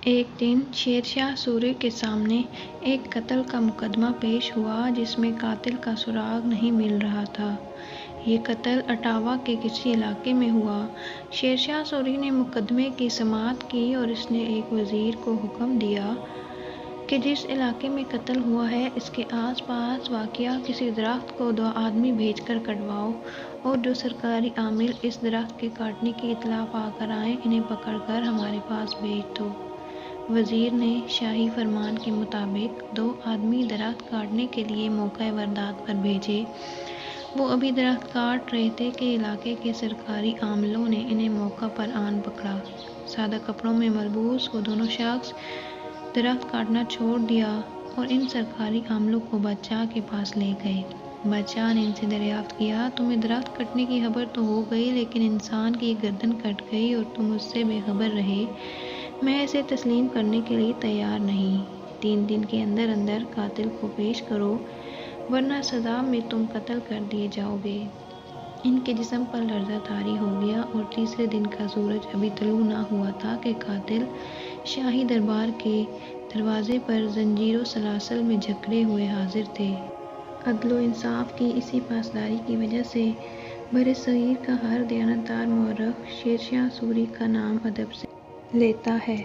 ایک دن شیر شاہ سوری کے سامنے ایک قتل کا مقدمہ پیش ہوا جس میں قاتل کا سراغ نہیں مل رہا تھا۔ یہ قتل اٹاوا کے کسی علاقے میں ہوا۔ شیر شاہ سوری نے مقدمے کی سماعت کی اور اس نے ایک وزیر کو حکم دیا کہ جس علاقے میں قتل ہوا ہے اس کے آس پاس واقع کسی درخت کو 2 آدمی بھیج کر کٹواؤ اور جو سرکاری عامل اس درخت کے کاٹنے کی اطلاع پا کر آئیں انہیں پکڑ کر ہمارے پاس بھیج دو۔ وزیر نے شاہی فرمان کے مطابق 2 آدمی درخت کاٹنے کے لیے موقع واردات پر بھیجے۔ وہ ابھی درخت کاٹ رہے تھے کہ علاقے کے سرکاری عاملوں نے انہیں موقع پر آن پکڑا۔ سادہ کپڑوں میں ملبوس وہ دونوں شخص درخت کاٹنا چھوڑ دیا اور ان سرکاری عاملوں کو بادشاہ کے پاس لے گئے۔ بادشاہ نے ان سے دریافت کیا، تمہیں درخت کٹنے کی خبر تو ہو گئی لیکن انسان کی گردن کٹ گئی اور تم اس سے بے خبر رہے۔ میں اسے تسلیم کرنے کے لیے تیار نہیں۔ 3 دن کے اندر اندر قاتل کو پیش کرو ورنہ سزا میں تم قتل کر دیے جاؤ گے۔ ان کے جسم پر لرزہ طاری ہو گیا اور تیسرے دن کا سورج ابھی طلوع نہ ہوا تھا کہ قاتل شاہی دربار کے دروازے پر زنجیر و سلاسل میں جکڑے ہوئے حاضر تھے۔ عدل و انصاف کی اسی پاسداری کی وجہ سے برصغیر کا ہر دیانتدار مورخ شیر شاہ سوری کا نام ادب سے لیتا ہے۔